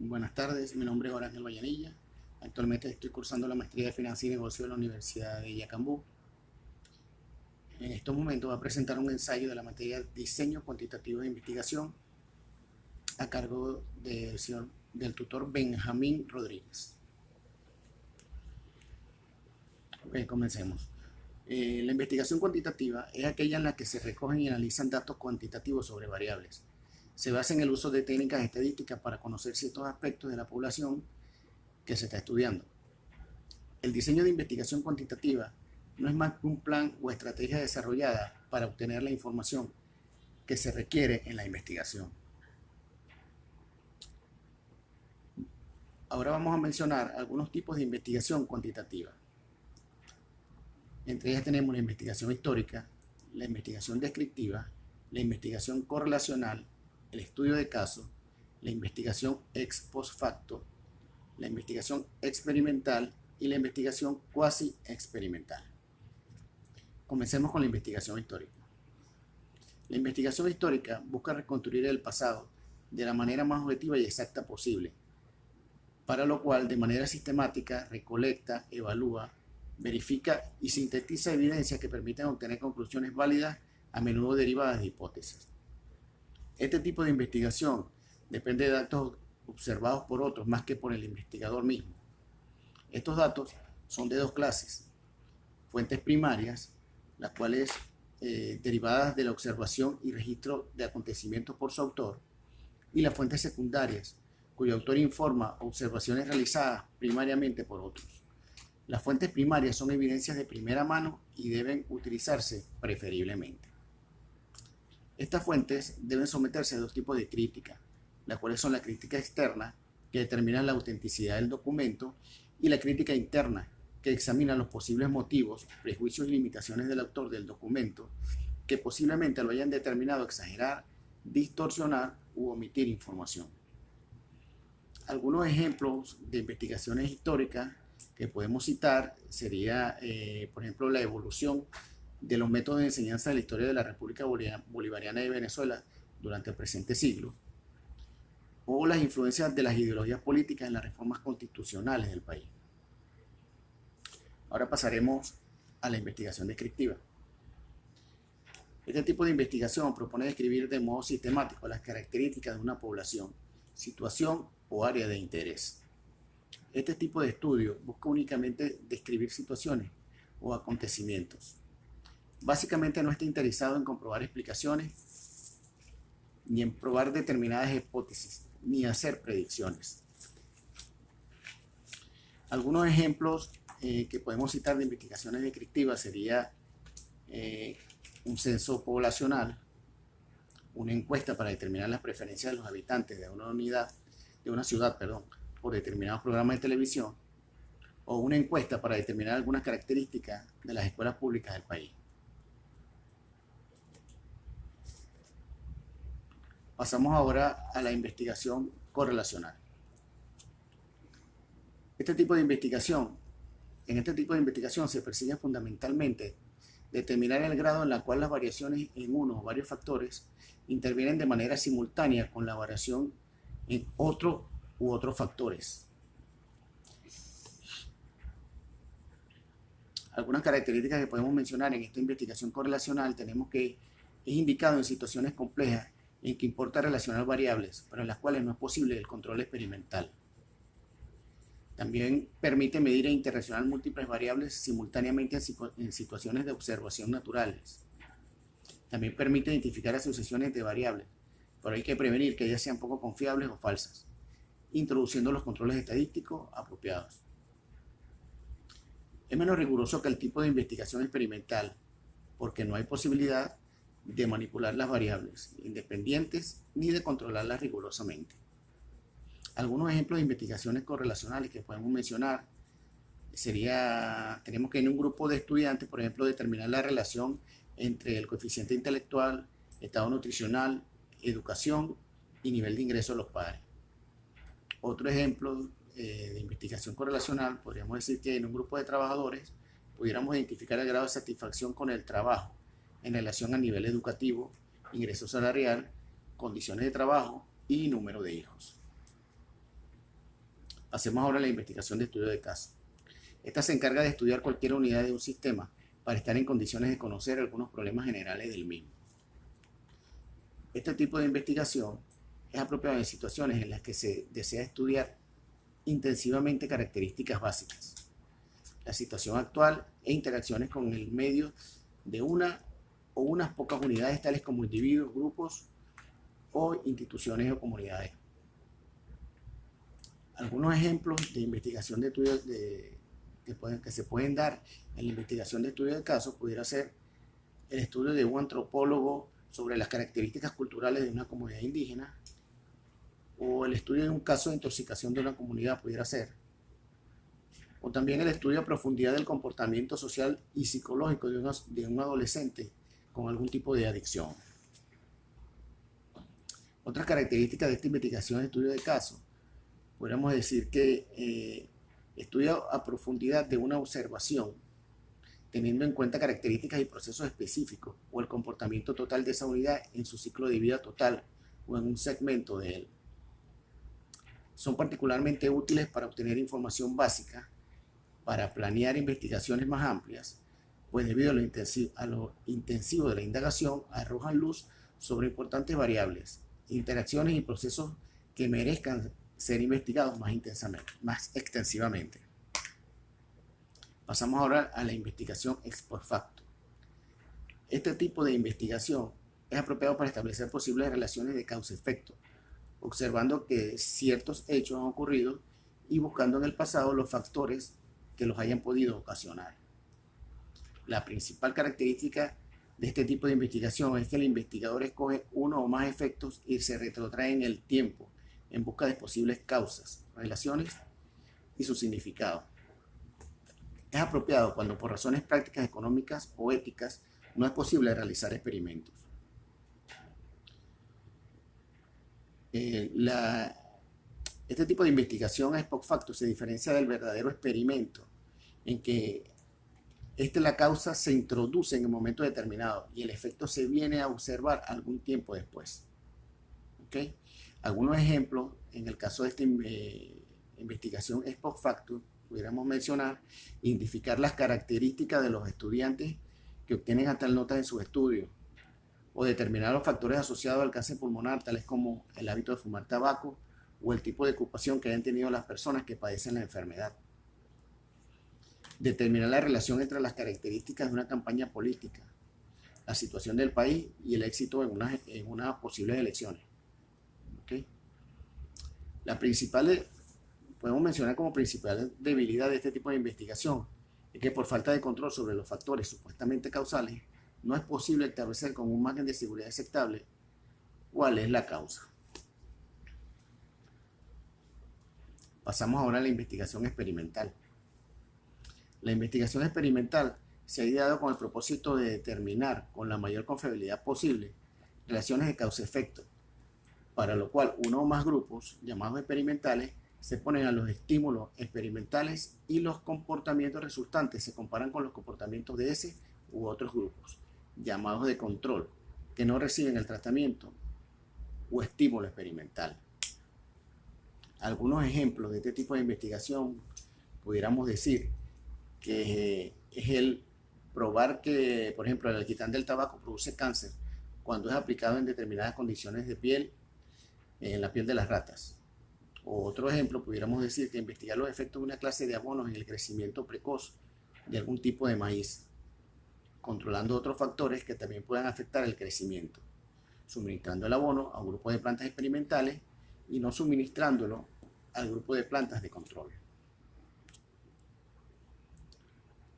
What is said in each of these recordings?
Buenas tardes, mi nombre es Ángel Vallanilla. Actualmente estoy cursando la maestría de Finanzas y Negocios de la Universidad de Yacambú. En estos momentos voy a presentar un ensayo de la materia Diseño Cuantitativo de Investigación a cargo del tutor Benjamín Rodríguez. Bien, comencemos. La investigación cuantitativa es aquella en la que se recogen y analizan datos cuantitativos sobre variables. Se basa en el uso de técnicas estadísticas para conocer ciertos aspectos de la población que se está estudiando. El diseño de investigación cuantitativa no es más que un plan o estrategia desarrollada para obtener la información que se requiere en la investigación. Ahora vamos a mencionar algunos tipos de investigación cuantitativa. Entre ellas tenemos la investigación histórica, la investigación descriptiva, la investigación correlacional, el estudio de casos, la investigación ex post facto, la investigación experimental y la investigación cuasi experimental. Comencemos con la investigación histórica. La investigación histórica busca reconstruir el pasado de la manera más objetiva y exacta posible, para lo cual de manera sistemática recolecta, evalúa, verifica y sintetiza evidencias que permiten obtener conclusiones válidas, a menudo derivadas de hipótesis. Este tipo de investigación depende de datos observados por otros más que por el investigador mismo. Estos datos son de dos clases: fuentes primarias, las cuales derivadas de la observación y registro de acontecimientos por su autor, y las fuentes secundarias, cuyo autor informa observaciones realizadas primariamente por otros. Las fuentes primarias son evidencias de primera mano y deben utilizarse preferiblemente. Estas fuentes deben someterse a dos tipos de crítica, las cuales son la crítica externa, que determina la autenticidad del documento, y la crítica interna, que examina los posibles motivos, prejuicios y limitaciones del autor del documento que posiblemente lo hayan determinado exagerar, distorsionar u omitir información. Algunos ejemplos de investigaciones históricas que podemos citar sería, por ejemplo, la evolución de los métodos de enseñanza de la historia de la República Bolivariana de Venezuela durante el presente siglo, o las influencias de las ideologías políticas en las reformas constitucionales del país. Ahora pasaremos a la investigación descriptiva. Este tipo de investigación propone describir de modo sistemático las características de una población, situación o área de interés. Este tipo de estudio busca únicamente describir situaciones o acontecimientos. Básicamente no está interesado en comprobar explicaciones, ni en probar determinadas hipótesis, ni hacer predicciones. Algunos ejemplos que podemos citar de investigaciones descriptivas sería un censo poblacional, una encuesta para determinar las preferencias de los habitantes de una ciudad, por determinados programas de televisión, o una encuesta para determinar algunas características de las escuelas públicas del país. Pasamos ahora a la investigación correlacional. En este tipo de investigación se persigue fundamentalmente determinar el grado en el cual las variaciones en uno o varios factores intervienen de manera simultánea con la variación en otro u otros factores. Algunas características que podemos mencionar en esta investigación correlacional tenemos que es indicado en situaciones complejas en que importa relacionar variables, para las cuales no es posible el control experimental. También permite medir e interrelacionar múltiples variables simultáneamente en situaciones de observación naturales. También permite identificar asociaciones de variables, pero hay que prevenir que ellas sean poco confiables o falsas, introduciendo los controles estadísticos apropiados. Es menos riguroso que el tipo de investigación experimental, porque no hay posibilidad de manipular las variables independientes ni de controlarlas rigurosamente. Algunos ejemplos de investigaciones correlacionales que podemos mencionar tenemos que en un grupo de estudiantes, por ejemplo, determinar la relación entre el coeficiente intelectual, estado nutricional, educación y nivel de ingreso de los padres. Otro ejemplo de investigación correlacional, podríamos decir que en un grupo de trabajadores pudiéramos identificar el grado de satisfacción con el trabajo en relación a nivel educativo, ingreso salarial, condiciones de trabajo y número de hijos. Pasemos ahora a la investigación de estudio de caso. Esta se encarga de estudiar cualquier unidad de un sistema para estar en condiciones de conocer algunos problemas generales del mismo. Este tipo de investigación es apropiado en situaciones en las que se desea estudiar intensivamente características básicas, la situación actual e interacciones con el medio de una o unas pocas unidades tales como individuos, grupos o instituciones o comunidades. Algunos ejemplos de investigación de estudios que se pueden dar en la investigación de estudio de casos pudiera ser el estudio de un antropólogo sobre las características culturales de una comunidad indígena, o el estudio de un caso de intoxicación de una comunidad pudiera ser, o también el estudio a profundidad del comportamiento social y psicológico de un adolescente con algún tipo de adicción. Otras características de esta investigación de estudio de caso, podríamos decir que estudia a profundidad de una observación, teniendo en cuenta características y procesos específicos o el comportamiento total de esa unidad en su ciclo de vida total o en un segmento de él. Son particularmente útiles para obtener información básica, para planear investigaciones más amplias, pues debido a lo intensivo de la indagación arrojan luz sobre importantes variables, interacciones y procesos que merezcan ser investigados más extensivamente. Pasamos ahora a la investigación ex post facto. Este tipo de investigación es apropiado para establecer posibles relaciones de causa-efecto, observando que ciertos hechos han ocurrido y buscando en el pasado los factores que los hayan podido ocasionar. La principal característica de este tipo de investigación es que el investigador escoge uno o más efectos y se retrotrae en el tiempo en busca de posibles causas, relaciones y su significado. Es apropiado cuando por razones prácticas, económicas o éticas no es posible realizar experimentos. Este tipo de investigación ex post facto se diferencia del verdadero experimento, en que la causa se introduce en el momento determinado y el efecto se viene a observar algún tiempo después. ¿Okay? Algunos ejemplos, en el caso de esta investigación ex post facto, pudiéramos mencionar: identificar las características de los estudiantes que obtienen tal nota en sus estudios, o determinar los factores asociados al cáncer pulmonar, tales como el hábito de fumar tabaco o el tipo de ocupación que hayan tenido las personas que padecen la enfermedad. Determinar la relación entre las características de una campaña política, la situación del país y el éxito en unas posibles elecciones. ¿Okay? Podemos mencionar como principal debilidad de este tipo de investigación es que por falta de control sobre los factores supuestamente causales, no es posible establecer con un margen de seguridad aceptable cuál es la causa. Pasamos ahora a la investigación experimental. La investigación experimental se ha ideado con el propósito de determinar con la mayor confiabilidad posible relaciones de causa-efecto, para lo cual uno o más grupos, llamados experimentales, se ponen a los estímulos experimentales y los comportamientos resultantes se comparan con los comportamientos de ese u otros grupos, llamados de control, que no reciben el tratamiento o estímulo experimental. Algunos ejemplos de este tipo de investigación pudiéramos decir que es el probar que, por ejemplo, el alquitrán del tabaco produce cáncer cuando es aplicado en determinadas condiciones de piel, en la piel de las ratas. O otro ejemplo, pudiéramos decir que investigar los efectos de una clase de abonos en el crecimiento precoz de algún tipo de maíz, controlando otros factores que también puedan afectar el crecimiento, suministrando el abono a un grupo de plantas experimentales y no suministrándolo al grupo de plantas de control.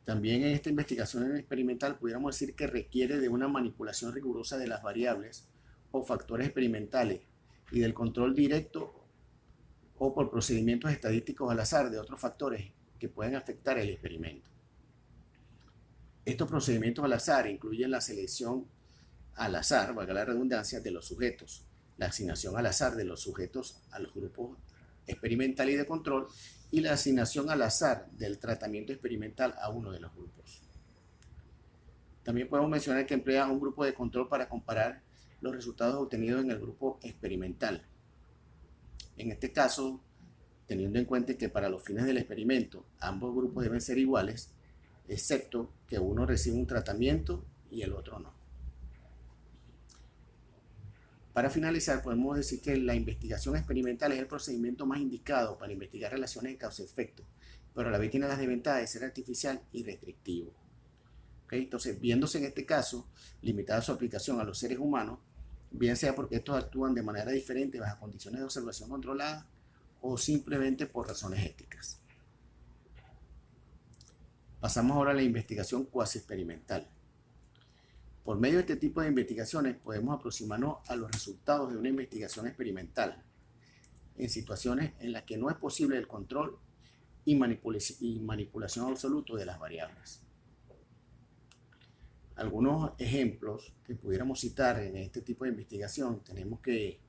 También en esta investigación experimental pudiéramos decir que requiere de una manipulación rigurosa de las variables o factores experimentales y del control directo o por procedimientos estadísticos al azar de otros factores que pueden afectar el experimento. Estos procedimientos al azar incluyen la selección al azar, valga la redundancia, de los sujetos, la asignación al azar de los sujetos a los grupos experimental y de control, y la asignación al azar del tratamiento experimental a uno de los grupos. También podemos mencionar que emplea un grupo de control para comparar los resultados obtenidos en el grupo experimental. En este caso, teniendo en cuenta que para los fines del experimento ambos grupos deben ser iguales, excepto que uno recibe un tratamiento y el otro no. Para finalizar, podemos decir que la investigación experimental es el procedimiento más indicado para investigar relaciones de causa-efecto, pero a la vez tiene las desventajas de ser artificial y restrictivo. ¿Okay? Entonces, viéndose en este caso limitada su aplicación a los seres humanos, bien sea porque estos actúan de manera diferente bajo condiciones de observación controlada o simplemente por razones éticas. Pasamos ahora a la investigación cuasi experimental. Por medio de este tipo de investigaciones podemos aproximarnos a los resultados de una investigación experimental en situaciones en las que no es posible el control y manipulación absoluta de las variables. Algunos ejemplos que pudiéramos citar en este tipo de investigación, tenemos que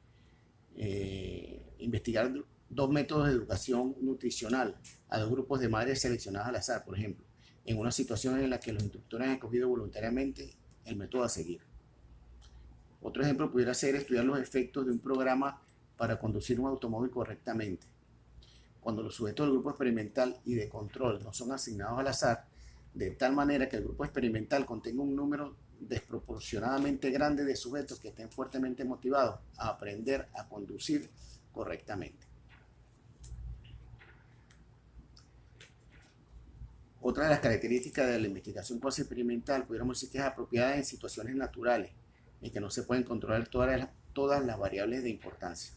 investigar 2 métodos de educación nutricional a 2 grupos de madres seleccionadas al azar, por ejemplo, en una situación en la que los instructores han escogido voluntariamente el método a seguir. Otro ejemplo pudiera ser estudiar los efectos de un programa para conducir un automóvil correctamente. Cuando los sujetos del grupo experimental y de control no son asignados al azar, de tal manera que el grupo experimental contenga un número desproporcionadamente grande de sujetos que estén fuertemente motivados a aprender a conducir correctamente. Otra de las características de la investigación cuasi experimental pudiéramos decir que es apropiada en situaciones naturales, en que no se pueden controlar todas las variables de importancia.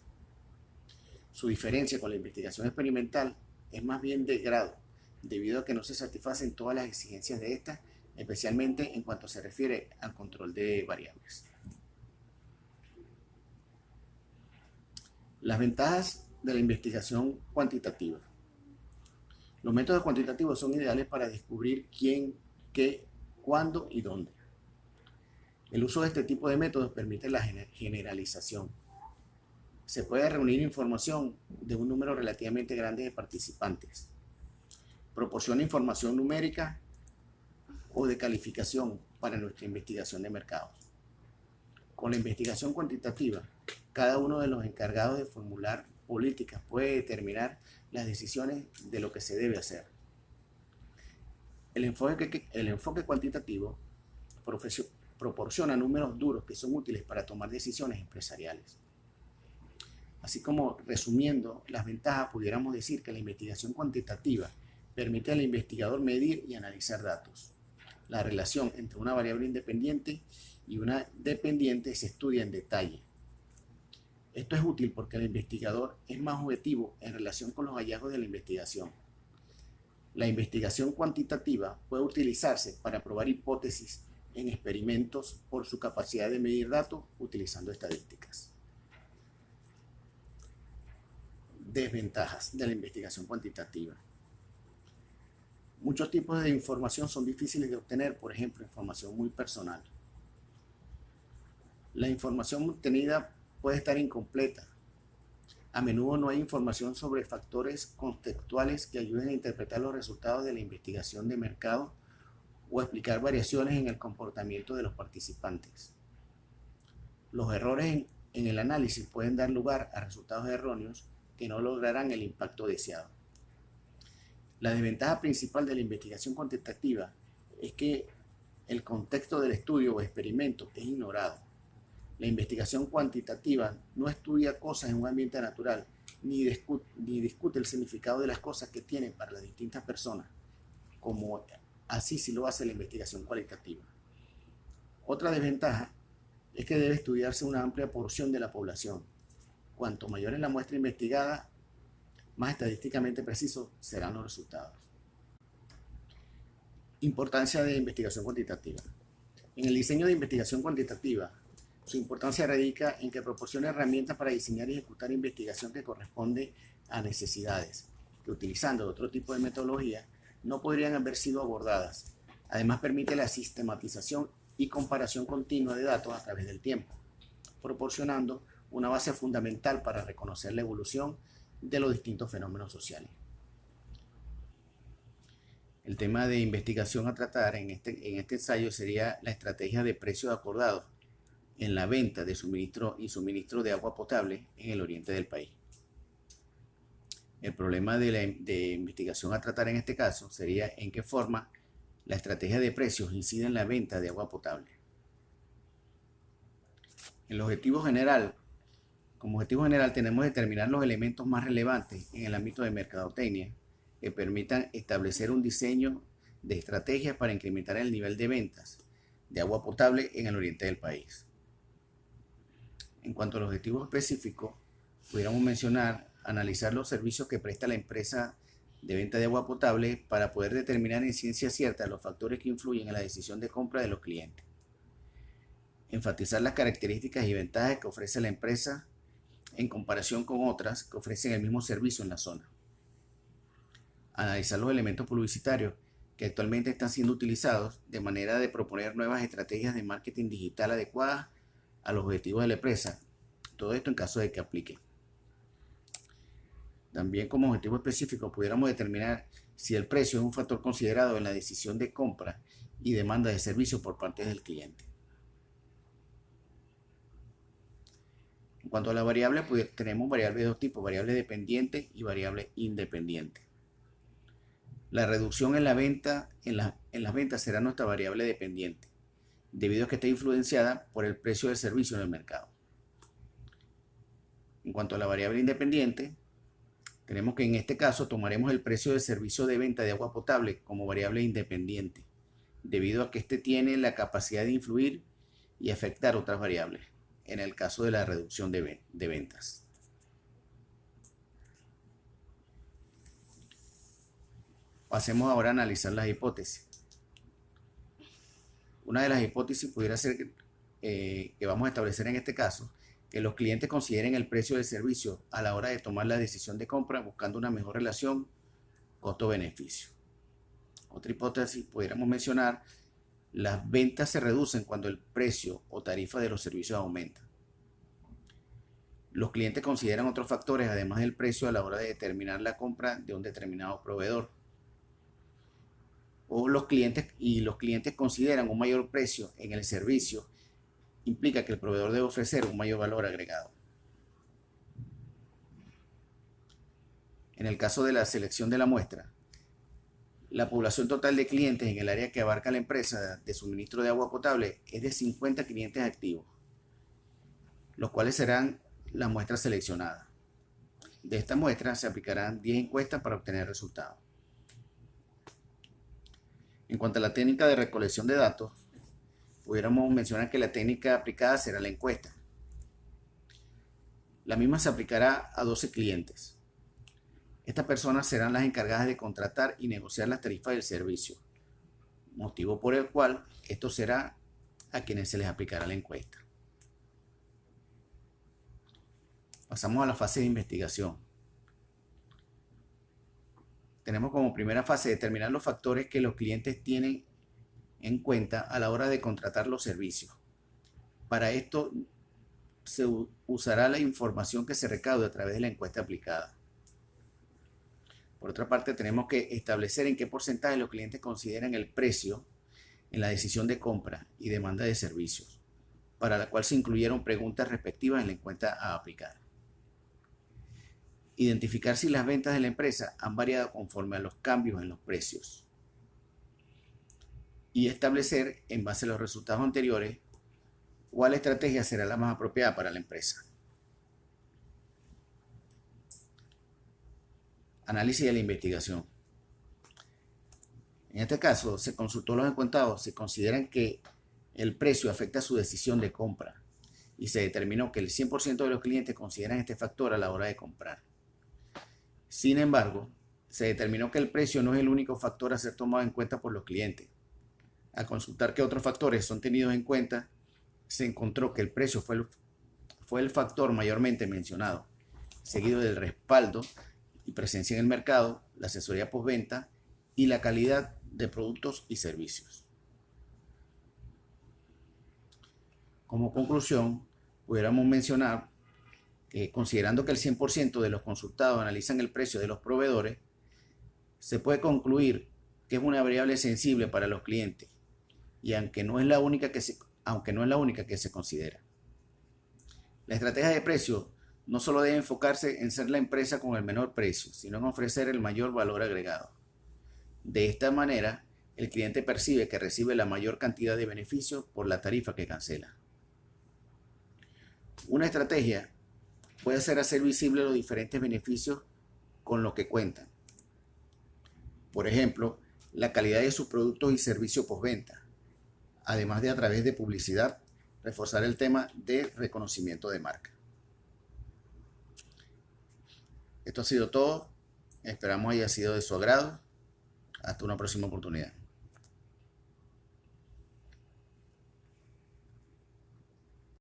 Su diferencia con la investigación experimental es más bien de grado, debido a que no se satisfacen todas las exigencias de esta, especialmente en cuanto se refiere al control de variables. Las ventajas de la investigación cuantitativa. Los métodos cuantitativos son ideales para descubrir quién, qué, cuándo y dónde. El uso de este tipo de métodos permite la generalización. Se puede reunir información de un número relativamente grande de participantes. Proporciona información numérica o de calificación para nuestra investigación de mercados. Con la investigación cuantitativa, cada uno de los encargados de formular políticas puede determinar las decisiones de lo que se debe hacer. El enfoque cuantitativo proporciona números duros que son útiles para tomar decisiones empresariales. Así como, resumiendo las ventajas, pudiéramos decir que la investigación cuantitativa permite al investigador medir y analizar datos. La relación entre una variable independiente y una dependiente se estudia en detalle. Esto es útil porque el investigador es más objetivo en relación con los hallazgos de la investigación. La investigación cuantitativa puede utilizarse para probar hipótesis en experimentos por su capacidad de medir datos utilizando estadísticas. Desventajas de la investigación cuantitativa. Muchos tipos de información son difíciles de obtener, por ejemplo, información muy personal. La información obtenida puede estar incompleta. A menudo no hay información sobre factores contextuales que ayuden a interpretar los resultados de la investigación de mercado o a explicar variaciones en el comportamiento de los participantes. Los errores en el análisis pueden dar lugar a resultados erróneos que no lograrán el impacto deseado. La desventaja principal de la investigación cuantitativa es que el contexto del estudio o experimento es ignorado. La investigación cuantitativa no estudia cosas en un ambiente natural, ni discute el significado de las cosas que tienen para las distintas personas, como así sí lo hace la investigación cualitativa. Otra desventaja es que debe estudiarse una amplia porción de la población. Cuanto mayor es la muestra investigada, más estadísticamente precisos serán los resultados. Importancia de investigación cuantitativa. En el diseño de investigación cuantitativa, su importancia radica en que proporciona herramientas para diseñar y ejecutar investigación que corresponde a necesidades, que utilizando otro tipo de metodología no podrían haber sido abordadas. Además, permite la sistematización y comparación continua de datos a través del tiempo, proporcionando una base fundamental para reconocer la evolución de los distintos fenómenos sociales. El tema de investigación a tratar en este ensayo sería la estrategia de precios acordados en la venta de suministro y suministro de agua potable en el oriente del país. El problema de investigación a tratar en este caso sería en qué forma la estrategia de precios incide en la venta de agua potable. El objetivo general, como objetivo general tenemos determinar los elementos más relevantes en el ámbito de mercadotecnia que permitan establecer un diseño de estrategias para incrementar el nivel de ventas de agua potable en el oriente del país. En cuanto al objetivo específico, pudiéramos mencionar analizar los servicios que presta la empresa de venta de agua potable para poder determinar en ciencia cierta los factores que influyen en la decisión de compra de los clientes. Enfatizar las características y ventajas que ofrece la empresa en comparación con otras que ofrecen el mismo servicio en la zona. Analizar los elementos publicitarios que actualmente están siendo utilizados de manera de proponer nuevas estrategias de marketing digital adecuadas a los objetivos de la empresa. Todo esto en caso de que aplique. También como objetivo específico pudiéramos determinar si el precio es un factor considerado en la decisión de compra y demanda de servicio por parte del cliente. En cuanto a la variable, pues, tenemos variables de dos tipos, variable dependiente y variable independiente. La reducción en la venta, en las ventas será nuestra variable dependiente, debido a que está influenciada por el precio del servicio en el mercado. En cuanto a la variable independiente, tenemos que en este caso tomaremos el precio del servicio de venta de agua potable como variable independiente, debido a que éste tiene la capacidad de influir y afectar otras variables, en el caso de la reducción de ventas. Pasemos ahora a analizar las hipótesis. Una de las hipótesis pudiera ser que vamos a establecer en este caso, que los clientes consideren el precio del servicio a la hora de tomar la decisión de compra buscando una mejor relación costo-beneficio. Otra hipótesis pudiéramos mencionar, las ventas se reducen cuando el precio o tarifa de los servicios aumenta. Los clientes consideran otros factores además del precio a la hora de determinar la compra de un determinado proveedor. O los clientes consideran un mayor precio en el servicio implica que el proveedor debe ofrecer un mayor valor agregado. En el caso de la selección de la muestra, la población total de clientes en el área que abarca la empresa de suministro de agua potable es de 50 clientes activos, los cuales serán las muestras seleccionadas. De esta muestra se aplicarán 10 encuestas para obtener resultados. En cuanto a la técnica de recolección de datos, pudiéramos mencionar que la técnica aplicada será la encuesta. La misma se aplicará a 12 clientes. Estas personas serán las encargadas de contratar y negociar las tarifas del servicio, motivo por el cual esto será a quienes se les aplicará la encuesta. Pasamos a la fase de investigación. Tenemos como primera fase determinar los factores que los clientes tienen en cuenta a la hora de contratar los servicios. Para esto se usará la información que se recaude a través de la encuesta aplicada. Por otra parte, tenemos que establecer en qué porcentaje los clientes consideran el precio en la decisión de compra y demanda de servicios, para la cual se incluyeron preguntas respectivas en la encuesta a aplicar. Identificar si las ventas de la empresa han variado conforme a los cambios en los precios. Y establecer, en base a los resultados anteriores, cuál estrategia será la más apropiada para la empresa. Análisis de la investigación. En este caso, se consultó a los encuestados, se consideran que el precio afecta su decisión de compra y se determinó que el 100% de los clientes consideran este factor a la hora de comprar. Sin embargo, se determinó que el precio no es el único factor a ser tomado en cuenta por los clientes. Al consultar qué otros factores son tenidos en cuenta, se encontró que el precio fue el factor mayormente mencionado, seguido del respaldo y presencia en el mercado, la asesoría postventa y la calidad de productos y servicios. Como conclusión, pudiéramos mencionar que considerando que el 100% de los consultados analizan el precio de los proveedores, se puede concluir que es una variable sensible para los clientes y aunque no es la única que se considera. La estrategia de precio no solo debe enfocarse en ser la empresa con el menor precio, sino en ofrecer el mayor valor agregado. De esta manera, el cliente percibe que recibe la mayor cantidad de beneficios por la tarifa que cancela. Una estrategia puede ser hacer visibles los diferentes beneficios con los que cuentan. Por ejemplo, la calidad de sus productos y servicios postventa, además de a través de publicidad, reforzar el tema de reconocimiento de marca. Esto ha sido todo. Esperamos haya sido de su agrado. Hasta una próxima oportunidad.